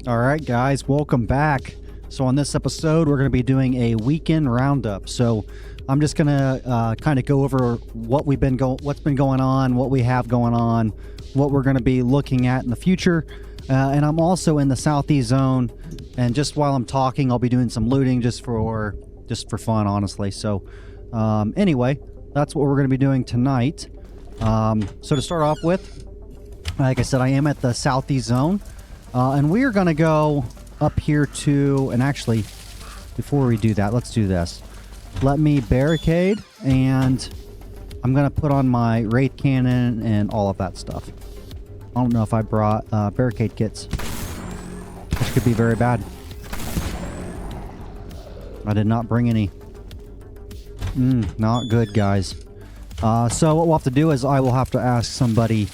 All right, guys, welcome back. So on this episode, we're going to be doing a weekend roundup. So I'm just going to kind of go over what's been going on, what we have going on, what we're going to be looking at in the future. And I'm also in the Southeast Zone. And just while I'm talking, I'll be doing some looting just for fun, honestly. So anyway, that's what we're going to be doing tonight. So to start off with, like I said, I am at the Southeast Zone. And we are going to go up here to, and actually, before we do that, let's do this. Let me barricade, and I'm going to put on my Wraith Cannon and all of that stuff. I don't know if I brought barricade kits, which could be very bad. I did not bring any. Not good, guys. So what we'll have to do is I will have to ask somebody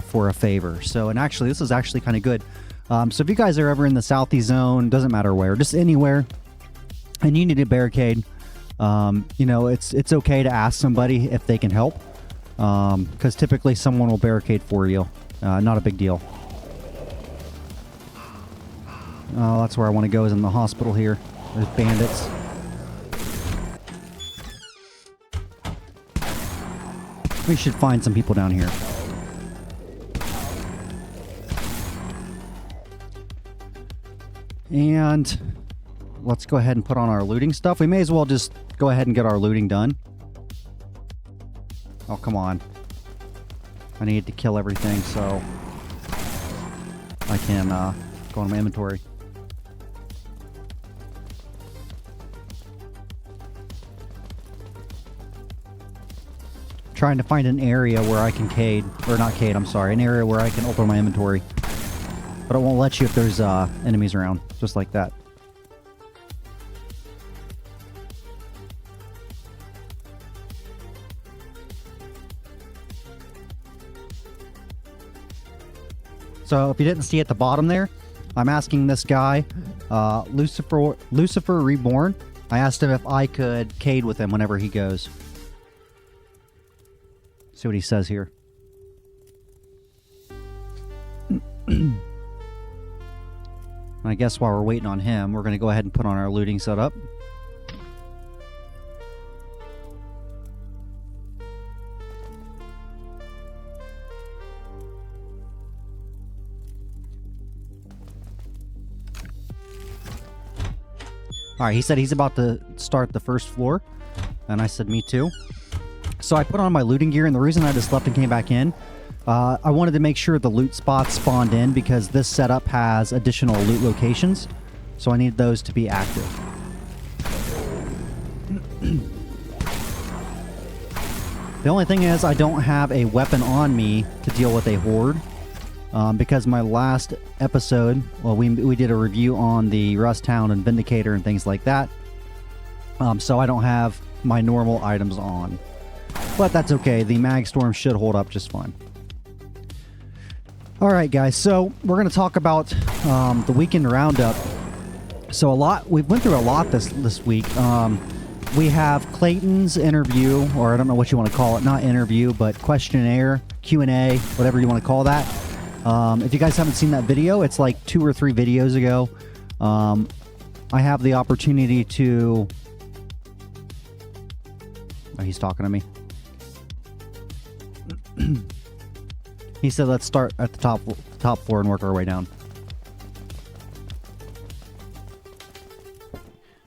for a favor. So, and actually, this is actually kind of good. So if you guys are ever in the Southeast Zone, doesn't matter where, just anywhere, and you need a barricade, you know, it's okay to ask somebody if they can help, because typically someone will barricade for you. Not a big deal. That's where I want to go, is in the hospital here. There's bandits. We should find some people down here. And let's go ahead and put on our looting stuff. We may as well just go ahead and get our looting done. Oh, come on. I need to kill everything so I can go on my inventory. Trying to find an area where I can an area where I can open my inventory. But it won't let you if there's enemies around, just like that. So if you didn't see at the bottom there, I'm asking this guy, Lucifer Reborn. I asked him if I could cade with him whenever he goes. See what he says here. I guess while we're waiting on him, we're going to go ahead and put on our looting setup. Alright, he said he's about to start the first floor, and I said me too. So I put on my looting gear, and the reason I just left and came back in, I wanted to make sure the loot spots spawned in because this setup has additional loot locations. So I need those to be active. The only thing is I don't have a weapon on me to deal with a horde. Because my last episode, well, we did a review on the Rust Town and Vindicator and things like that. So I don't have my normal items on. But that's okay. The Mag Storm should hold up just fine. Alright guys, so we're going to talk about the weekend roundup. So we went through a lot this week. We have Clayton's interview, or I don't know what you want to call it, not interview, but questionnaire, Q&A, whatever you want to call that. If you guys haven't seen that video, it's like 2 or 3 videos ago. I have the opportunity to... Oh, he's talking to me. He said let's start at the top floor and work our way down.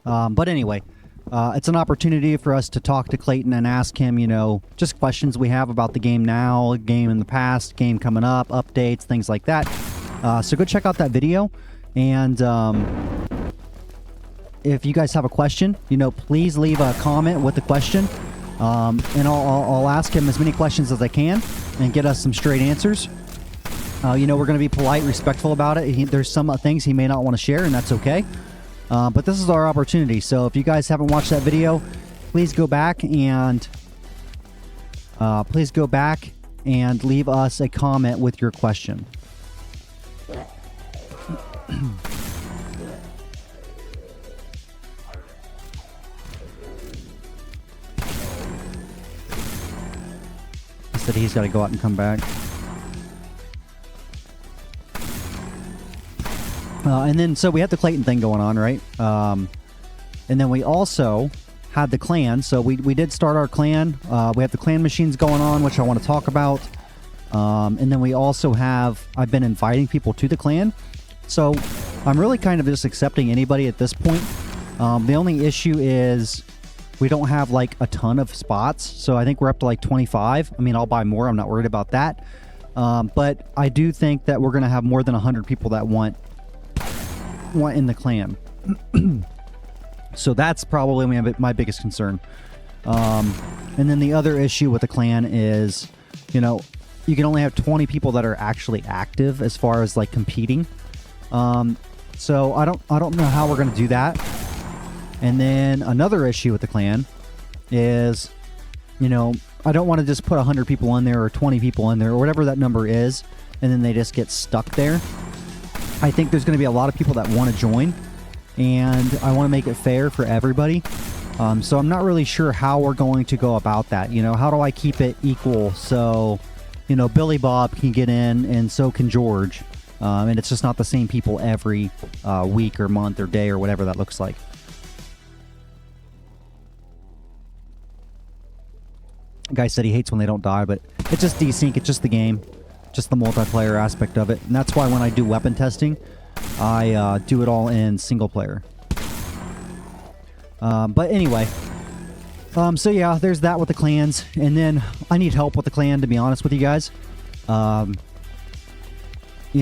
But anyway, it's an opportunity for us to talk to Clayton and ask him, you know, just questions we have about the game now, game in the past, game coming up, updates, things like that. So go check out that video. And if you guys have a question, you know, please leave a comment with the question. And I'll ask him as many questions as I can and get us some straight answers. You know, we're going to be polite, respectful about it. There's some things he may not want to share, and that's okay. But this is our opportunity. So if you guys haven't watched that video, please go back and leave us a comment with your question. He said he's got to go out and come back. And then, so we had the Clayton thing going on, right? And then we also had the clan. So we did start our clan. We have the clan machines going on, which I want to talk about. And then we also have, I've been inviting people to the clan. So I'm really kind of just accepting anybody at this point. The only issue is we don't have like a ton of spots. So I think we're up to like 25. I mean, I'll buy more. I'm not worried about that. But I do think that we're going to have more than 100 people that want in the clan. So that's probably my biggest concern. And then the other issue with the clan is, you know, you can only have 20 people that are actually active as far as like competing. So I don't know how we're going to do that. And then another issue with the clan is, you know, I don't want to just put 100 people in there or 20 people in there or whatever that number is, and then they just get stuck there. I think there's going to be a lot of people that want to join, and I want to make it fair for everybody. So I'm not really sure how we're going to go about that. You know, how do I keep it equal so, you know, Billy Bob can get in and so can George. And it's just not the same people every week or month or day or whatever that looks like. Guy said he hates when they don't die, but it's just desync. It's just the game. Just the multiplayer aspect of it. And that's why when I do weapon testing, I do it all in single player. But anyway. So yeah, there's that with the clans. And then I need help with the clan, to be honest with you guys. You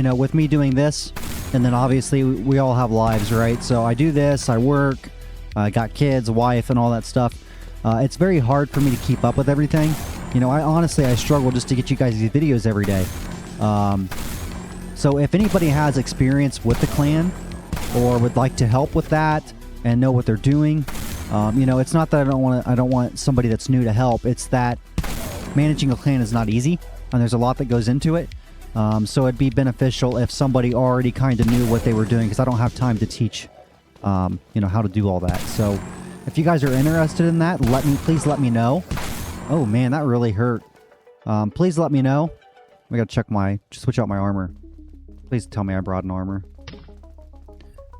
know, with me doing this, and then obviously we all have lives, right? So I do this, I work, I got kids, wife, and all that stuff. It's very hard for me to keep up with everything. You know, I struggle just to get you guys these videos every day. So if anybody has experience with the clan or would like to help with that and know what they're doing, you know, it's not that I don't want somebody that's new to help. It's that managing a clan is not easy, and there's a lot that goes into it. So it'd be beneficial if somebody already kind of knew what they were doing, because I don't have time to teach, you know, how to do all that. So if you guys are interested in that, please let me know. Oh man, that really hurt. Please let me know. I gotta switch out my armor. Please tell me I brought an armor.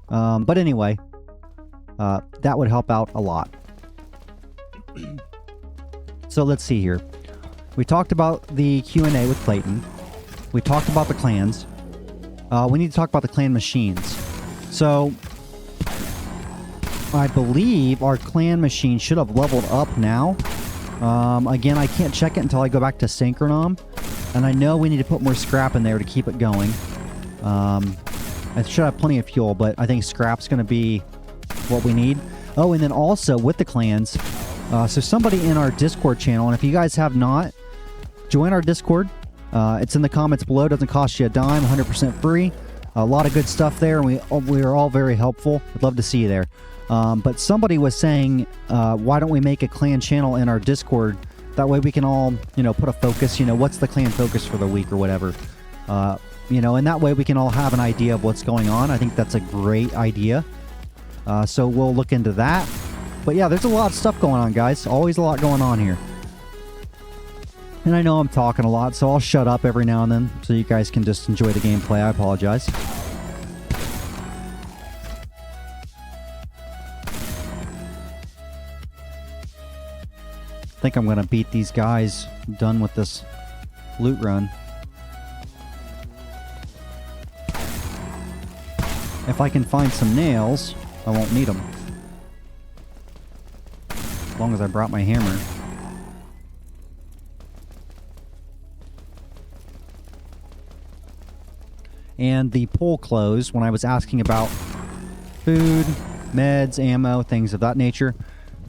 But anyway, that would help out a lot. So let's see here. We talked about the Q&A with Clayton. We talked about the clans. We need to talk about the clan machines. So I believe our clan machine should have leveled up now. Again, I can't check it until I go back to Synchronom. And I know we need to put more scrap in there to keep it going. I should have plenty of fuel, but I think scrap's going to be what we need. Oh, and then also with the clans, so somebody in our Discord channel, and if you guys have not, join our Discord. It's in the comments below. Doesn't cost you a dime, 100% free. A lot of good stuff there, and we are all very helpful. I'd love to see you there. But somebody was saying, why don't we make a clan channel in our Discord? That way we can all, you know, put a focus, you know, what's the clan focus for the week or whatever. You know, and that way we can all have an idea of what's going on. I think that's a great idea. So we'll look into that. But yeah, there's a lot of stuff going on, guys. Always a lot going on here. And I know I'm talking a lot, so I'll shut up every now and then so you guys can just enjoy the gameplay. I apologize. I think I'm going to beat these guys done with this loot run. If I can find some nails, I won't need them. As long as I brought my hammer. And the poll closed when I was asking about food, meds, ammo, things of that nature.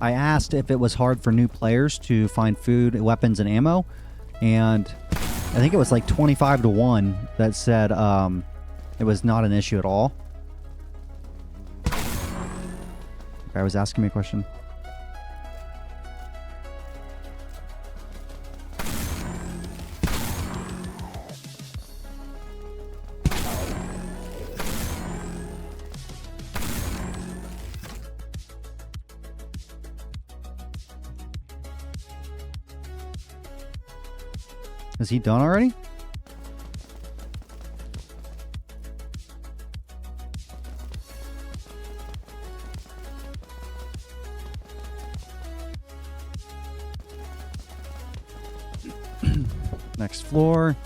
I asked if it was hard for new players to find food, weapons, and ammo. And I think it was like 25 to 1 that said it was not an issue at all. The guy was asking me a question. Is he done already? Next floor.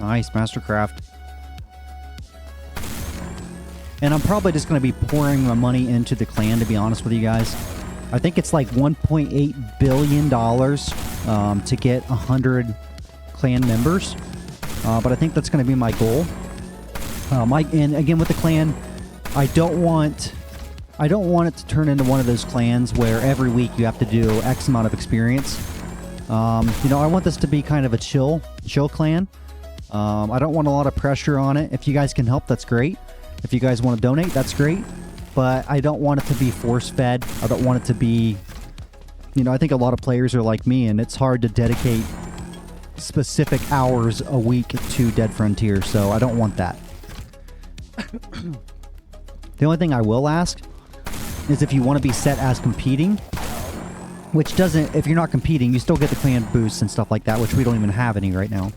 Nice, Mastercraft. And I'm probably just going to be pouring my money into the clan, to be honest with you guys. I think it's like $1.8 billion to get 100 clan members. But I think that's going to be my goal. And again, with the clan, I don't want it to turn into one of those clans where every week you have to do X amount of experience. You know, I want this to be kind of a chill clan. I don't want a lot of pressure on it. If you guys can help, that's great. If you guys want to donate, that's great. But I don't want it to be force-fed. I don't want it to be... You know, I think a lot of players are like me, and it's hard to dedicate specific hours a week to Dead Frontier, so I don't want that. The only thing I will ask is if you want to be set as competing, which doesn't... If you're not competing, you still get the clan boosts and stuff like that, which we don't even have any right now.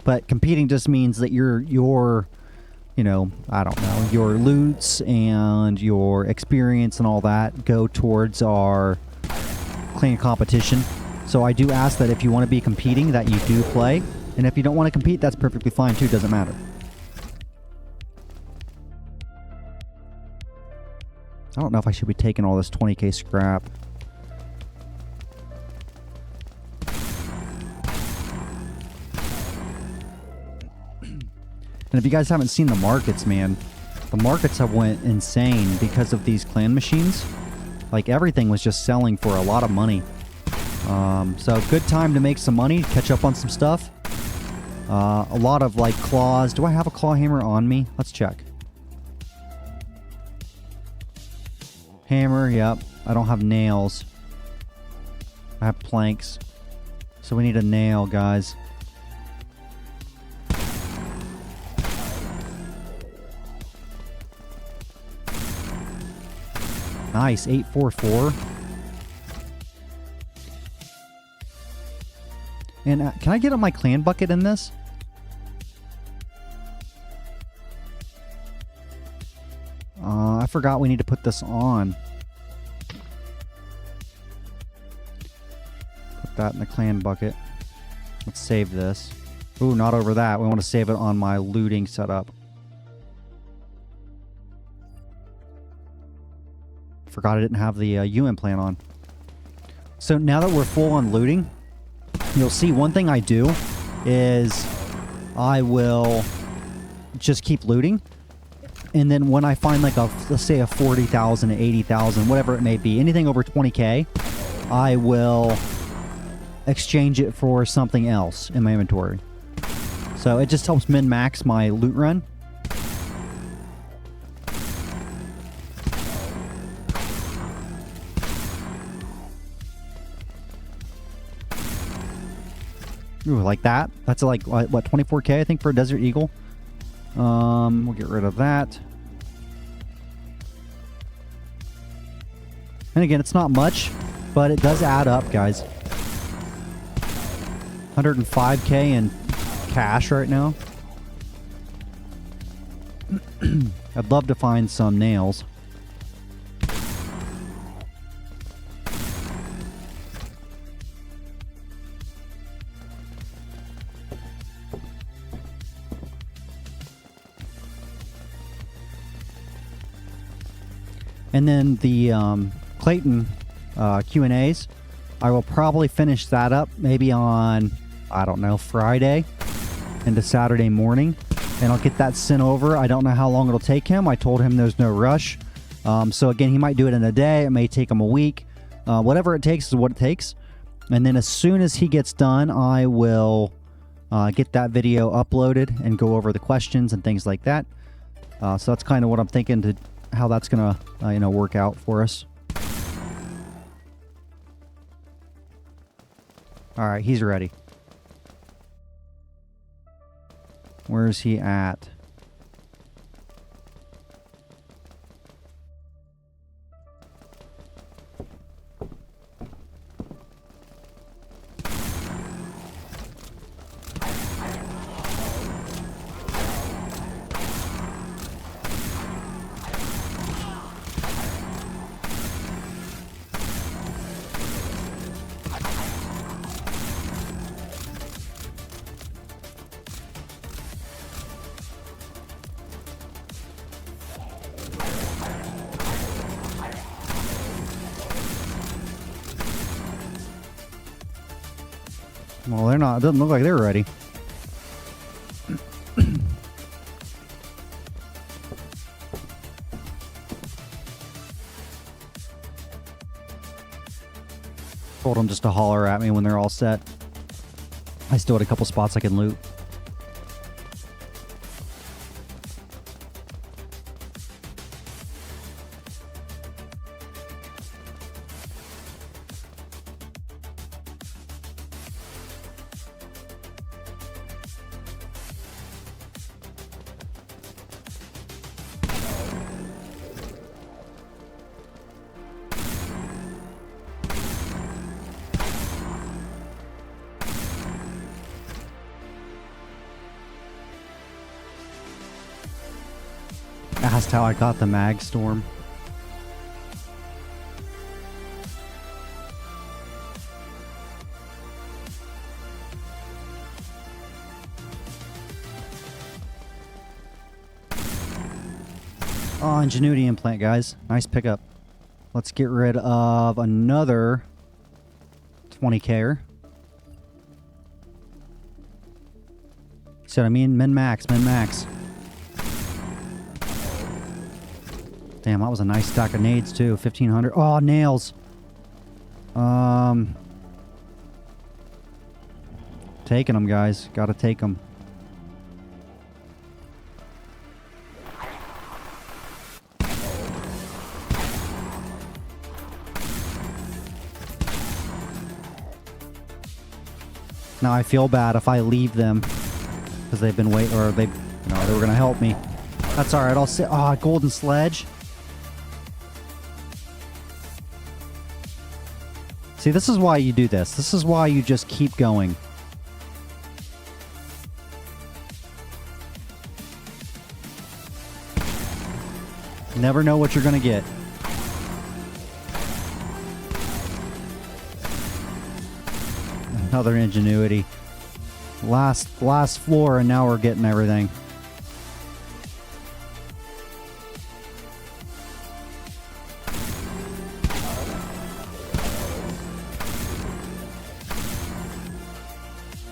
But competing just means that your you know, I don't know, your loots and your experience and all that go towards our clan competition. So I do ask that if you want to be competing, that you do play. And if you don't want to compete, that's perfectly fine too, doesn't matter. I don't know if I should be taking all this 20k scrap. And if you guys haven't seen the markets, man, the markets have went insane because of these clan machines. Like, everything was just selling for a lot of money. So good time to make some money, catch up on some stuff. A lot of, like, claws. Do I have a claw hammer on me? Let's check. Hammer, yep. I don't have nails. I have planks. So we need a nail, guys. Nice, 844. And can I get on my clan bucket in this? I forgot we need to put this on. Put that in the clan bucket. Let's save this. Ooh, not over that. We want to save it on my looting setup. Forgot I didn't have the UN plan on. So now that we're full on looting, you'll see one thing I do is I will just keep looting. And then when I find like let's say a 40,000, 80,000, whatever it may be, anything over 20k, I will exchange it for something else in my inventory. So it just helps min-max my loot run. Ooh, like that. That's like, what, 24k, I think, for a Desert Eagle. We'll get rid of that. And again, it's not much, but it does add up, guys. 105k in cash right now. I'd love to find some nails. And then the Clayton Q&As, I will probably finish that up maybe on, I don't know, Friday into Saturday morning. And I'll get that sent over. I don't know how long it'll take him. I told him there's no rush. So again, he might do it in a day. It may take him a week. Whatever it takes is what it takes. And then as soon as he gets done, I will get that video uploaded and go over the questions and things like that. So that's kind of what I'm thinking to how that's gonna work out for us. All right, he's ready. Where's he at? Well, they're not. It doesn't look like they're ready. Told them just to holler at me when they're all set. I still had a couple spots I can loot. That's how I got the mag storm. Oh, ingenuity implant, guys. Nice pickup. Let's get rid of another 20K-er. See what I mean? Min max, min max. Damn, that was a nice stack of nades too. 1,500. Oh, nails. Taking them, guys. Gotta take them. Now I feel bad if I leave them because they've been waiting, or they, they were gonna help me. That's all right. I'll sit. Ah, golden sledge. See, this is why you do this. This is why you just keep going. Never know what you're gonna get. Another ingenuity. Last floor, and now we're getting everything.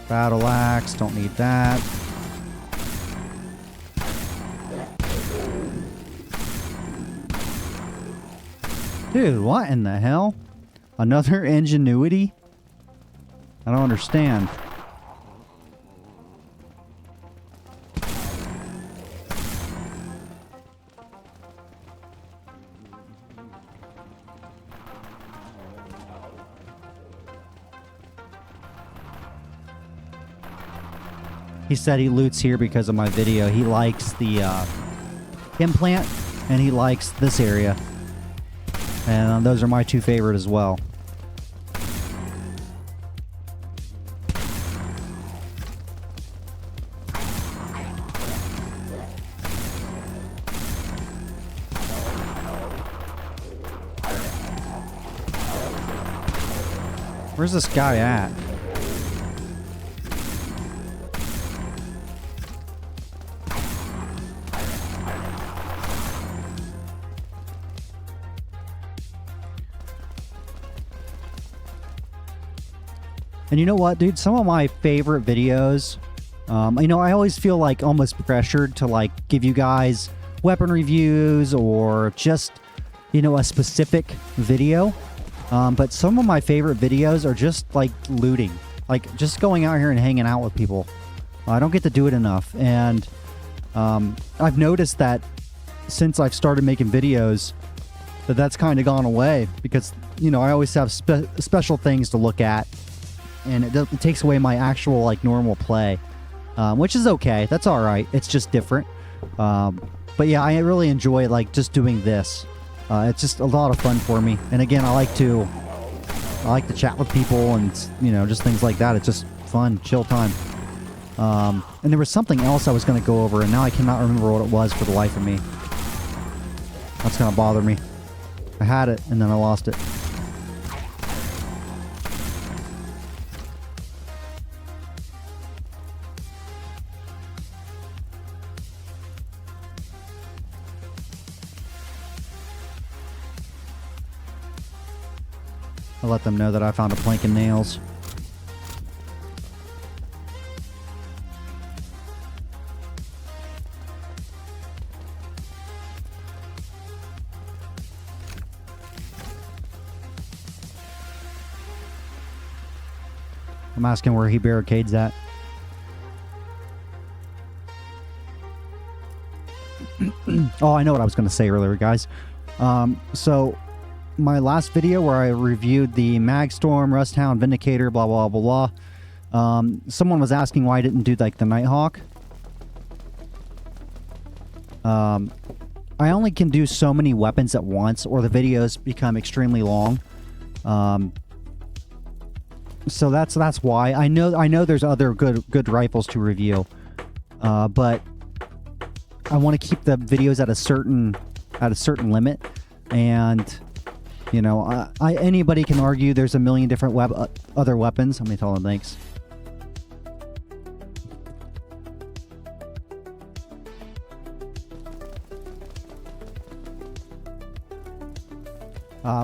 Battle axe, don't need that. Dude, what in the hell? Another ingenuity? I don't understand. He said he loots here because of my video. He likes the implant, and he likes this area. And those are my two favorite as well. Where's this guy at? And you know what, dude? Some of my favorite videos, I always feel like almost pressured to like give you guys weapon reviews or just, a specific video. But some of my favorite videos are just like looting, like just going out here and hanging out with people. I don't get to do it enough. And I've noticed that since I've started making videos, that's kind of gone away because, I always have special things to look at. And it takes away my actual like normal play, which is okay. That's all right. It's just different. But yeah, I really enjoy like just doing this. It's just a lot of fun for me. And again, I like to chat with people and just things like that. It's just fun, chill time. And there was something else I was going to go over, and now I cannot remember what it was for the life of me. That's going to bother me. I had it and then I lost it. I'll let them know that I found a plank and nails. I'm asking where he barricades at. Oh, I know what I was going to say earlier, guys. So my last video where I reviewed the Magstorm, Rusthound, Vindicator, blah, blah, blah, blah. Someone was asking why I didn't do, like, the Nighthawk. I only can do so many weapons at once, or the videos become extremely long. So that's why. I know there's other good rifles to review, but I want to keep the videos at a certain limit, and you know, anybody can argue there's a million different other weapons. Let me tell them thanks.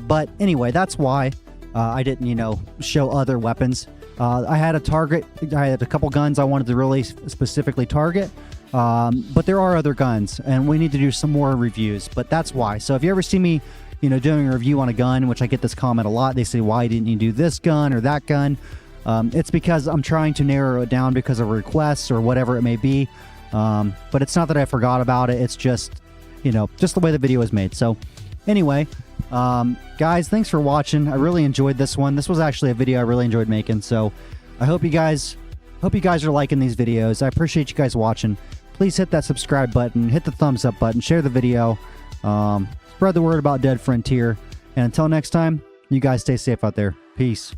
But anyway, that's why I didn't, you know, show other weapons. I had a target. I had a couple guns I wanted to really specifically target. But there are other guns, and we need to do some more reviews. But that's why. So if you ever see me, you know, doing a review on a gun, which I get this comment a lot, they say, why didn't you do this gun or that gun? It's because I'm trying to narrow it down because of requests or whatever it may be. But it's not that I forgot about it. It's just, you know, just the way the video was made. So anyway, guys, thanks for watching. I really enjoyed this one. This was actually a video I really enjoyed making. So I hope you guys are liking these videos. I appreciate you guys watching. Please hit that subscribe button, hit the thumbs up button, share the video, spread the word about Dead Frontier. And until next time, you guys stay safe out there. Peace.